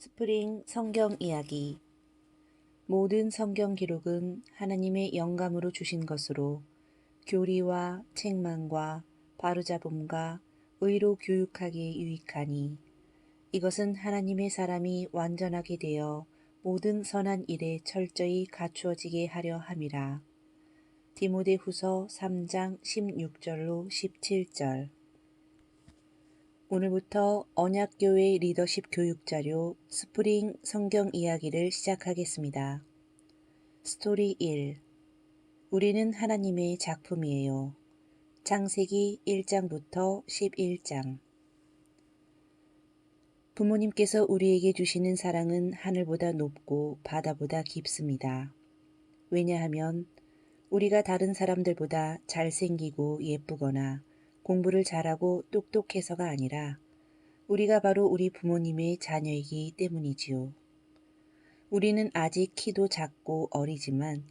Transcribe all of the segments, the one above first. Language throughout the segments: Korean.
스프링 성경 이야기. 모든 성경 기록은 하나님의 영감으로 주신 것으로 교리와 책망과 바로잡음과 의로 교육하기에 유익하니 이것은 하나님의 사람이 완전하게 되어 모든 선한 일에 철저히 갖추어지게 하려 함이라. 디모데후서 3장 16절로 17절. 오늘부터 언약교회 리더십 교육자료 스프링 성경 이야기를 시작하겠습니다. 스토리 1. 우리는 하나님의 작품이에요. 창세기 1장부터 11장. 부모님께서 우리에게 주시는 사랑은 하늘보다 높고 바다보다 깊습니다. 왜냐하면 우리가 다른 사람들보다 잘생기고 예쁘거나 공부를 잘하고 똑똑해서가 아니라 우리가 바로 우리 부모님의 자녀이기 때문이지요. 우리는 아직 키도 작고 어리지만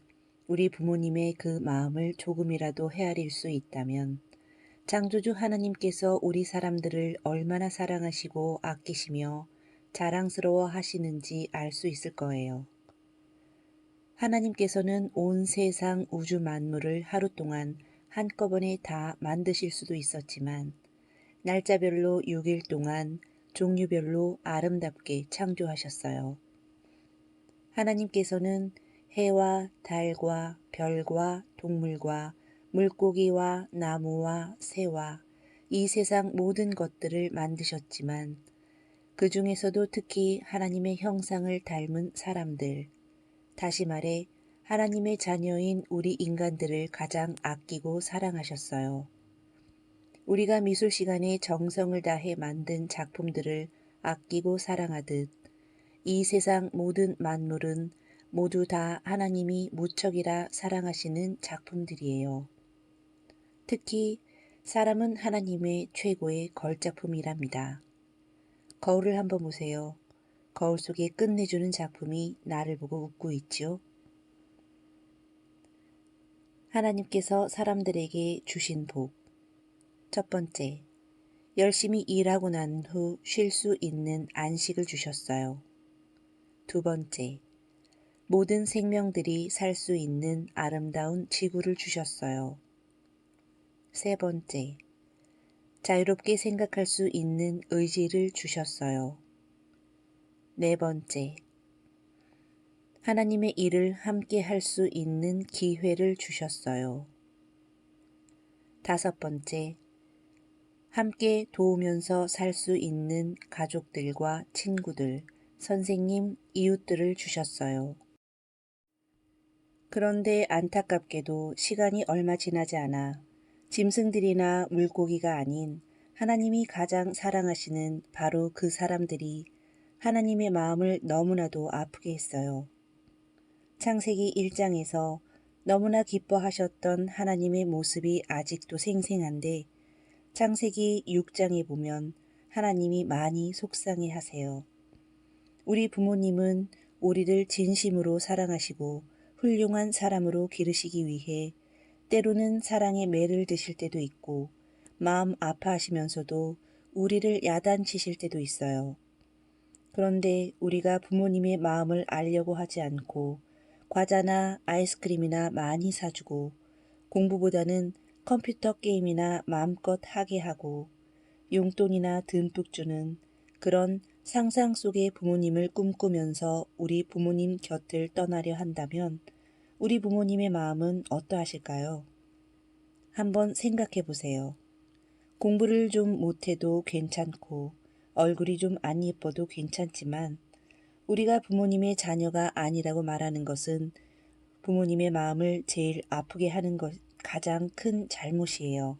우리 부모님의 그 마음을 조금이라도 헤아릴 수 있다면 창조주 하나님께서 우리 사람들을 얼마나 사랑하시고 아끼시며 자랑스러워 하시는지 알 수 있을 거예요. 하나님께서는 온 세상 우주 만물을 하루 동안 한꺼번에 다 만드실 수도 있었지만 날짜별로 6일 동안 종류별로 아름답게 창조하셨어요. 하나님께서는 해와 달과 별과 동물과 물고기와 나무와 새와 이 세상 모든 것들을 만드셨지만 그 중에서도 특히 하나님의 형상을 닮은 사람들, 다시 말해 하나님의 자녀인 우리 인간들을 가장 아끼고 사랑하셨어요. 우리가 미술 시간에 정성을 다해 만든 작품들을 아끼고 사랑하듯 이 세상 모든 만물은 모두 다 하나님이 무척이라 사랑하시는 작품들이에요. 특히 사람은 하나님의 최고의 걸작품이랍니다. 거울을 한번 보세요. 거울 속에 끝내주는 작품이 나를 보고 웃고 있지요. 하나님께서 사람들에게 주신 복. 첫 번째, 열심히 일하고 난 후 쉴 수 있는 안식을 주셨어요. 두 번째, 모든 생명들이 살 수 있는 아름다운 지구를 주셨어요. 세 번째, 자유롭게 생각할 수 있는 의지를 주셨어요. 네 번째, 하나님의 일을 함께 할 수 있는 기회를 주셨어요. 다섯 번째, 함께 도우면서 살 수 있는 가족들과 친구들, 선생님, 이웃들을 주셨어요. 그런데 안타깝게도 시간이 얼마 지나지 않아 짐승들이나 물고기가 아닌 하나님이 가장 사랑하시는 바로 그 사람들이 하나님의 마음을 너무나도 아프게 했어요. 창세기 1장에서 너무나 기뻐하셨던 하나님의 모습이 아직도 생생한데 창세기 6장에 보면 하나님이 많이 속상해 하세요. 우리 부모님은 우리를 진심으로 사랑하시고 훌륭한 사람으로 기르시기 위해 때로는 사랑의 매를 드실 때도 있고 마음 아파하시면서도 우리를 야단치실 때도 있어요. 그런데 우리가 부모님의 마음을 알려고 하지 않고 과자나 아이스크림이나 많이 사주고 공부보다는 컴퓨터 게임이나 마음껏 하게 하고 용돈이나 듬뿍 주는 그런 상상 속의 부모님을 꿈꾸면서 우리 부모님 곁을 떠나려 한다면 우리 부모님의 마음은 어떠하실까요? 한번 생각해 보세요. 공부를 좀 못해도 괜찮고 얼굴이 좀 안 예뻐도 괜찮지만 우리가 부모님의 자녀가 아니라고 말하는 것은 부모님의 마음을 제일 아프게 하는 것 가장 큰 잘못이에요.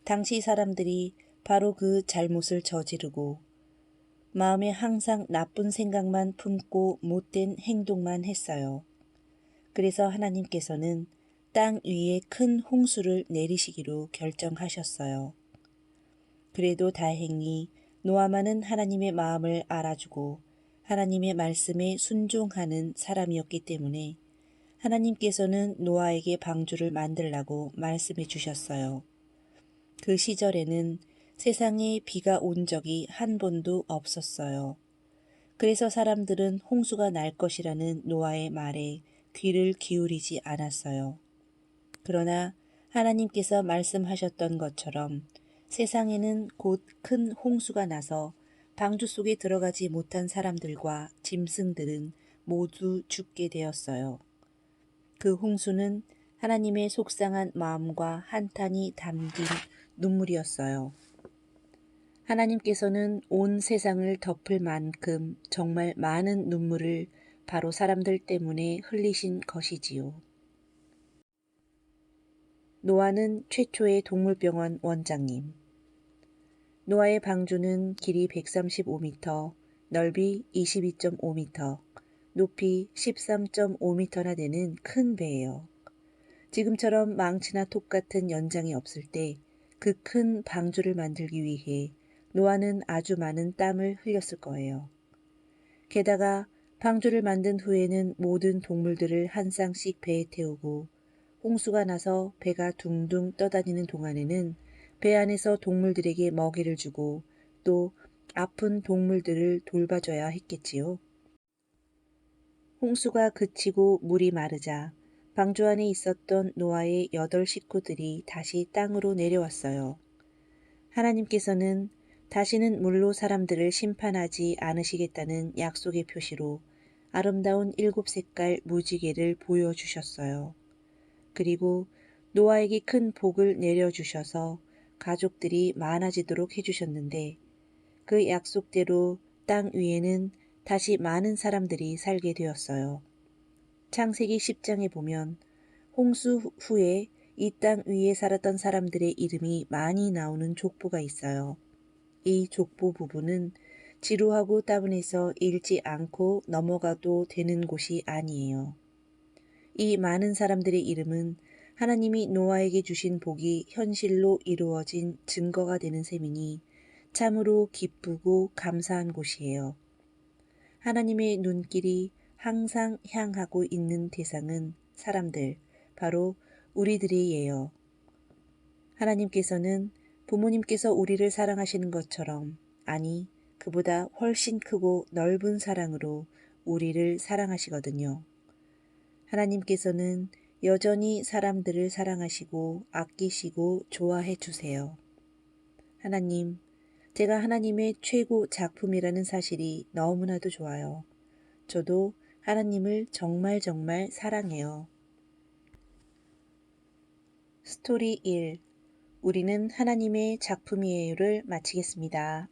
당시 사람들이 바로 그 잘못을 저지르고 마음에 항상 나쁜 생각만 품고 못된 행동만 했어요. 그래서 하나님께서는 땅 위에 큰 홍수를 내리시기로 결정하셨어요. 그래도 다행히 노아만은 하나님의 마음을 알아주고 하나님의 말씀에 순종하는 사람이었기 때문에 하나님께서는 노아에게 방주를 만들라고 말씀해 주셨어요. 그 시절에는 세상에 비가 온 적이 한 번도 없었어요. 그래서 사람들은 홍수가 날 것이라는 노아의 말에 귀를 기울이지 않았어요. 그러나 하나님께서 말씀하셨던 것처럼 세상에는 곧 큰 홍수가 나서 방주 속에 들어가지 못한 사람들과 짐승들은 모두 죽게 되었어요. 그 홍수는 하나님의 속상한 마음과 한탄이 담긴 눈물이었어요. 하나님께서는 온 세상을 덮을 만큼 정말 많은 눈물을 바로 사람들 때문에 흘리신 것이지요. 노아는 최초의 동물병원 원장님. 노아의 방주는 길이 135m, 넓이 22.5m, 높이 13.5m나 되는 큰 배예요. 지금처럼 망치나 톱 같은 연장이 없을 때 그 큰 방주를 만들기 위해 노아는 아주 많은 땀을 흘렸을 거예요. 게다가 방주를 만든 후에는 모든 동물들을 한 쌍씩 배에 태우고 홍수가 나서 배가 둥둥 떠다니는 동안에는 배 안에서 동물들에게 먹이를 주고 또 아픈 동물들을 돌봐줘야 했겠지요. 홍수가 그치고 물이 마르자 방주 안에 있었던 노아의 8 식구들이 다시 땅으로 내려왔어요. 하나님께서는 다시는 물로 사람들을 심판하지 않으시겠다는 약속의 표시로 아름다운 7색깔 무지개를 보여주셨어요. 그리고 노아에게 큰 복을 내려주셔서 가족들이 많아지도록 해주셨는데 그 약속대로 땅 위에는 다시 많은 사람들이 살게 되었어요. 창세기 10장에 보면 홍수 후에 이 땅 위에 살았던 사람들의 이름이 많이 나오는 족보가 있어요. 이 족보 부분은 지루하고 따분해서 읽지 않고 넘어가도 되는 곳이 아니에요. 이 많은 사람들의 이름은 하나님이 노아에게 주신 복이 현실로 이루어진 증거가 되는 셈이니 참으로 기쁘고 감사한 곳이에요. 하나님의 눈길이 항상 향하고 있는 대상은 사람들, 바로 우리들이에요. 하나님께서는 부모님께서 우리를 사랑하시는 것처럼, 아니, 그보다 훨씬 크고 넓은 사랑으로 우리를 사랑하시거든요. 하나님께서는 여전히 사람들을 사랑하시고 아끼시고 좋아해 주세요. 하나님, 제가 하나님의 최고 작품이라는 사실이 너무나도 좋아요. 저도 하나님을 정말 정말 사랑해요. 스토리 1. 우리는 하나님의 작품이에요를 마치겠습니다.